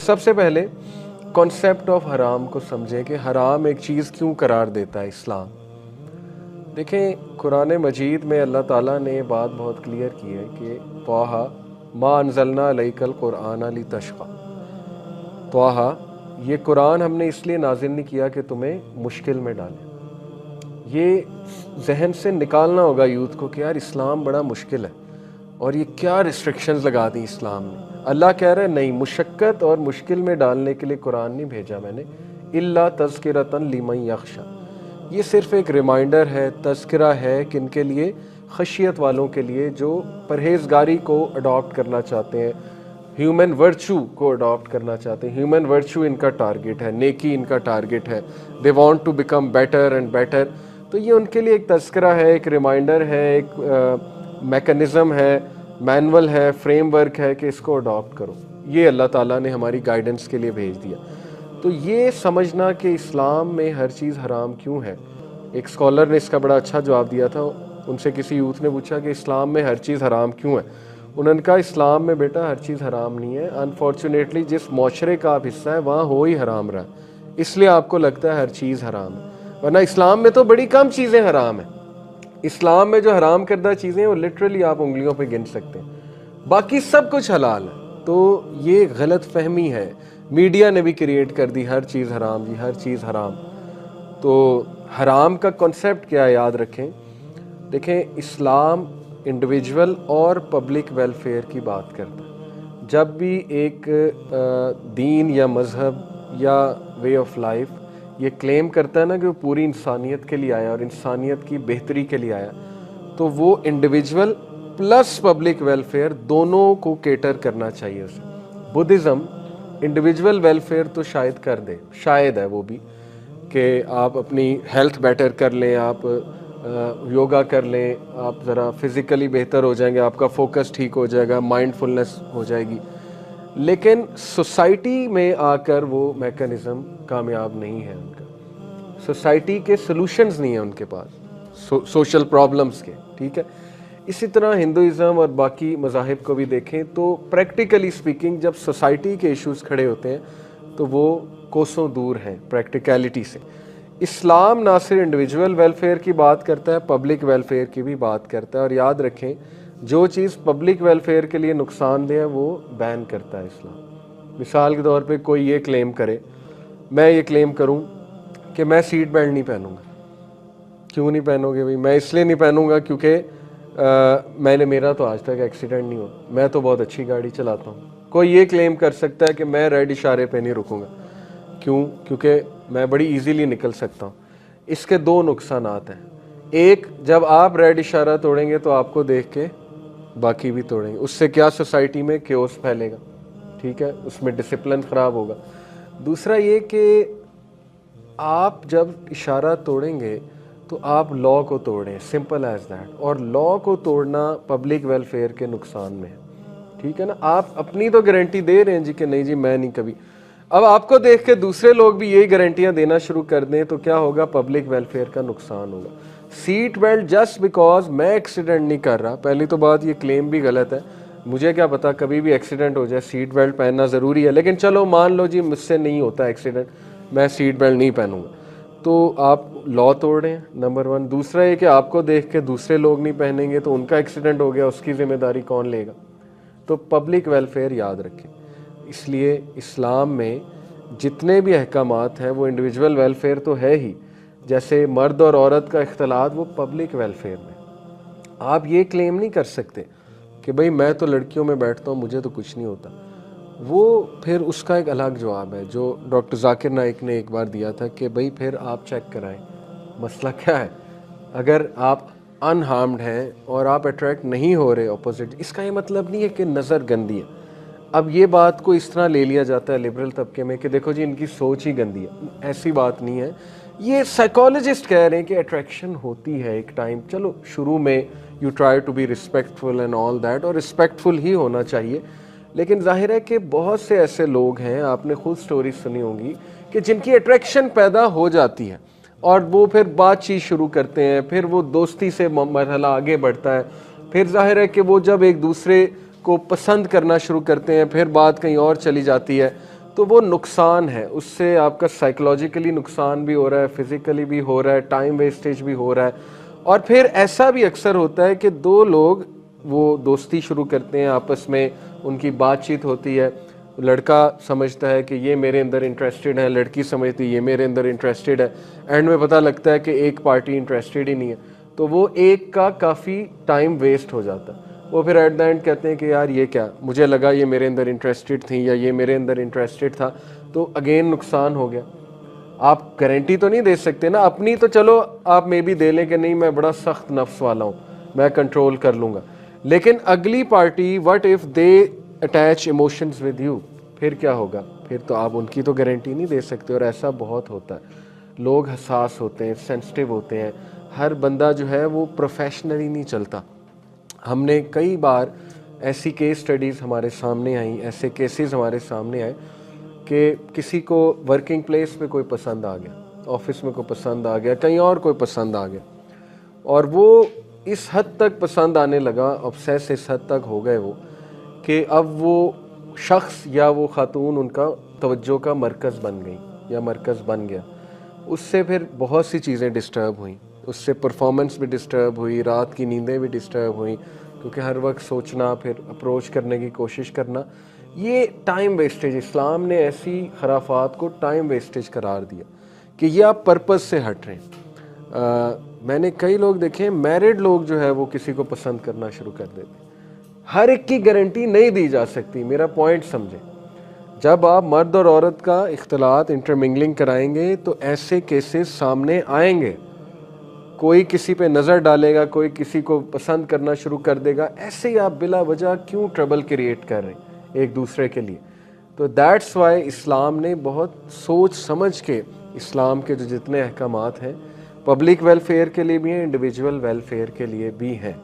सबसे पहले concept of हराम को समझें कि हराम एक चीज़ क्यों करार देता है इस्लाम। देखें, कुरान मजीद में अल्लाह ताला ने बात बहुत क्लियर की है कि तौहा मा अंज़लना अलैकल कुरान लितशक़ा। तौहा, ये कुरान हमने इसलिए नाजिल नहीं किया कि तुम्हें मुश्किल में डालें। ये जहन से निकालना होगा यूथ को कि यार इस्लाम बड़ा मुश्किल है और ये क्या रिस्ट्रिक्शंस लगा दी इस्लाम ने। अल्लाह कह रहा है नहीं, मुशक्क़त और मुश्किल में डालने के लिए कुरान नहीं भेजा मैंने, इल्ला तज़किरतन लिमन यख्शा। ये सिर्फ़ एक रिमाइंडर है, तज़किरा है किनके लिए? खशियत वालों के लिए जो परहेज़गारी को अडॉप्ट करना चाहते हैं, ह्यूमन वर्चू को अडॉप्ट करना चाहते हैं। ह्यूमन वर्चू इनका टारगेट है, नेकी इनका टारगेट है, they want to become better and better. तो ये उनके लिए एक तज़किरा है, एक रिमाइंडर है, एक मैकेनिज़्म है, मैनुअल है, फ्रेमवर्क है कि इसको अडॉप्ट करो। ये अल्लाह ताला ने हमारी गाइडेंस के लिए भेज दिया। तो ये समझना कि इस्लाम में हर चीज़ हराम क्यों है। एक स्कॉलर ने इसका बड़ा अच्छा जवाब दिया था। उनसे किसी यूथ ने पूछा कि इस्लाम में हर चीज़ हराम क्यों है। उन्होंने कहा इस्लाम में बेटा हर चीज़ हराम नहीं है, अनफॉर्चुनेटली जिस माशरे का आप हिस्सा है वहाँ हो ही हराम रहा, इसलिए आपको लगता है हर चीज़ हराम है, वरना इस्लाम में तो बड़ी कम चीज़ें हराम है। इस्लाम में जो हराम करदा चीज़ें वो लिटरली आप उंगलियों पे गिन सकते हैं, बाकी सब कुछ हलाल है। तो ये गलत फहमी है, मीडिया ने भी क्रिएट कर दी, हर चीज़ हराम जी, हर चीज़ हराम। तो हराम का कॉन्सेप्ट क्या है याद रखें। देखें, इस्लाम इंडिविजुअल और पब्लिक वेलफेयर की बात करता है। जब भी एक दीन या मज़हब या वे ऑफ लाइफ ये क्लेम करता है ना कि वो पूरी इंसानियत के लिए आया और इंसानियत की बेहतरी के लिए आया, तो वो इंडिविजुअल प्लस पब्लिक वेलफेयर दोनों को केटर करना चाहिए उसे। बुद्धिज़्म इंडिविजुअल वेलफेयर तो शायद कर दे, शायद है वो भी, कि आप अपनी हेल्थ बेटर कर लें, आप योगा कर लें, आप ज़रा फिज़िकली बेहतर हो जाएंगे, आपका फोकस ठीक हो जाएगा, माइंडफुलनेस हो जाएगी। लेकिन सोसाइटी में आकर वो मैकेनिज़्म कामयाब नहीं है उनका। सोसाइटी के सॉल्यूशंस नहीं है उनके पास सोशल प्रॉब्लम्स के, ठीक है। इसी तरह हिंदुइज़्म और बाकी मज़ाहिब को भी देखें तो प्रैक्टिकली स्पीकिंग जब सोसाइटी के इश्यूज़ खड़े होते हैं तो वो कोसों दूर हैं प्रैक्टिकलिटी से। इस्लाम ना सिर्फ इंडिविजुअल वेलफेयर की बात करता है, पब्लिक वेलफेयर की भी बात करता है। और याद रखें, जो चीज़ पब्लिक वेलफेयर के लिए नुकसानदेह है वो बैन करता है इस्लाम। मिसाल के तौर पे कोई ये क्लेम करे, मैं ये क्लेम करूं कि मैं सीट बेल्ट नहीं पहनूंगा। क्यों नहीं पहनोगे भाई? मैं इसलिए नहीं पहनूंगा क्योंकि मेरा तो आज तक एक्सीडेंट नहीं हुआ, मैं तो बहुत अच्छी गाड़ी चलाता हूँ। कोई ये क्लेम कर सकता है कि मैं रेड इशारे पे नहीं रुकूंगा। क्यों? क्योंकि मैं बड़ी इजीली निकल सकता हूँ। इसके दो नुकसानात हैं। एक, जब आप रेड इशारा तोड़ेंगे तो आपको देख के बाकी भी तोड़ेंगे। उससे क्या सोसाइटी में क्योस फैलेगा, ठीक है, उसमें डिसिप्लिन ख़राब होगा। दूसरा ये कि आप जब इशारा तोड़ेंगे तो आप लॉ को तोड़ें, सिंपल एज दैट। और लॉ को तोड़ना पब्लिक वेलफेयर के नुकसान में है, ठीक है ना। आप अपनी तो गारंटी दे रहे हैं जी कि नहीं जी मैं नहीं कभी, अब आपको देख के दूसरे लोग भी यही गारंटियां देना शुरू कर दें तो क्या होगा? पब्लिक वेलफेयर का नुकसान होगा। सीट बेल्ट जस्ट बिकॉज मैं एक्सीडेंट नहीं कर रहा, पहली तो बात ये क्लेम भी गलत है। मुझे क्या पता कभी भी एक्सीडेंट हो जाए, सीट बेल्ट पहनना ज़रूरी है। लेकिन चलो मान लो जी मुझसे नहीं होता एक्सीडेंट, मैं सीट बेल्ट नहीं पहनूंगा, तो आप लॉ तोड़ रहे हैं, नंबर वन। दूसरा ये कि आपको देख के दूसरे लोग नहीं पहनेंगे तो उनका एक्सीडेंट हो गया, उसकी जिम्मेदारी कौन लेगा? तो पब्लिक वेलफेयर याद रखें। इसलिए इस्लाम में जितने भी अहकामात हैं वो इंडिविजुअल वेलफेयर तो है ही, जैसे मर्द और औरत का इख्तलात वो पब्लिक वेलफेयर में। आप ये क्लेम नहीं कर सकते कि भाई मैं तो लड़कियों में बैठता हूँ मुझे तो कुछ नहीं होता। वो फिर उसका एक अलग जवाब है जो डॉक्टर जाकिर नाइक ने एक बार दिया था कि भाई फिर आप चेक कराएं मसला क्या है। अगर आप अनहार्म्ड हैं और आप अट्रैक्ट नहीं हो रहे ऑपोजिट, इसका ये मतलब नहीं है कि नज़र गंदी है। अब ये बात को इस तरह ले लिया जाता है लिबरल तबके में कि देखो जी इनकी सोच ही गंदी है, ऐसी बात नहीं है। ये साइकोलॉजिस्ट कह रहे हैं कि अट्रैक्शन होती है एक टाइम, चलो शुरू में you try to be respectful and all that, और रिस्पेक्टफुल ही होना चाहिए। लेकिन जाहिर है कि बहुत से ऐसे लोग हैं, आपने खुद स्टोरी सुनी होंगी, कि जिनकी अट्रैक्शन पैदा हो जाती है और वो फिर बातचीत शुरू करते हैं, फिर वो दोस्ती से मरहला आगे बढ़ता है, फिर जाहिर है कि वो जब एक दूसरे को पसंद करना शुरू करते हैं, फिर बात कहीं और चली जाती है, तो वो नुकसान है, उससे आपका साइकोलॉजिकली नुकसान भी हो रहा है, फिज़िकली भी हो रहा है, टाइम वेस्टेज भी हो रहा है। और फिर ऐसा भी अक्सर होता है कि दो लोग वो दोस्ती शुरू करते हैं, आपस में उनकी बातचीत होती है, लड़का समझता है कि ये मेरे अंदर इंटरेस्टेड है, लड़की समझती है ये मेरे अंदर इंटरेस्टेड है, एंड में पता लगता है कि एक पार्टी इंटरेस्टेड ही नहीं है, तो वो एक का काफ़ी टाइम वेस्ट हो जाता है। वो फिर एट द एंड कहते हैं कि यार ये क्या, मुझे लगा ये मेरे अंदर इंटरेस्टेड थी या ये मेरे अंदर इंटरेस्टेड था, तो अगेन नुकसान हो गया। आप गारंटी तो नहीं दे सकते ना अपनी, तो चलो आप मे भी दे लें कि नहीं मैं बड़ा सख्त नफ्स वाला हूँ, मैं कंट्रोल कर लूँगा, लेकिन अगली party what if they attach emotions with you, फिर क्या होगा? फिर तो आप उनकी तो गारंटी नहीं दे सकते। और ऐसा बहुत होता है, लोग हसास होते हैं, सेंसिटिव होते हैं, हर बंदा जो है वो प्रोफेशनली नहीं चलता। हमने कई बार ऐसी केस स्टडीज़ हमारे सामने आई, ऐसे केसेस हमारे सामने आए कि किसी को वर्किंग प्लेस पे कोई पसंद आ गया, ऑफिस में कोई पसंद आ गया, कहीं और कोई पसंद आ गया, और वो इस हद तक पसंद आने लगा, ऑब्सेस इस हद तक हो गए वो कि अब वो शख्स या वो खातून उनका तवज्जो का मरकज़ बन गई या मरकज़ बन गया। उससे फिर बहुत सी चीज़ें डिस्टर्ब हुई, उससे परफॉर्मेंस भी डिस्टर्ब हुई, रात की नींदें भी डिस्टर्ब हुई, क्योंकि हर वक्त सोचना, फिर अप्रोच करने की कोशिश करना, ये टाइम वेस्टेज, इस्लाम ने ऐसी खराफात को टाइम वेस्टेज करार दिया कि ये आप पर्पज़ से हट रहे हैं। मैंने कई लोग देखे, मैरिड लोग जो है वो किसी को पसंद करना शुरू कर देते। हर एक की गारंटी नहीं दी जा सकती, मेरा पॉइंट समझें। जब आप मर्द और औरत का इख्तलात, इंटरमिंगलिंग कराएंगे तो ऐसे केसेस सामने आएंगे, कोई किसी पे नज़र डालेगा, कोई किसी को पसंद करना शुरू कर देगा। ऐसे ही आप बिला वजह क्यों ट्रबल क्रिएट कर रहे हैं एक दूसरे के लिए? तो दैट्स वाई इस्लाम ने बहुत सोच समझ के, इस्लाम के जो जितने अहकामात हैं पब्लिक वेलफेयर के लिए भी हैं, इंडिविजुअल वेलफेयर के लिए भी हैं।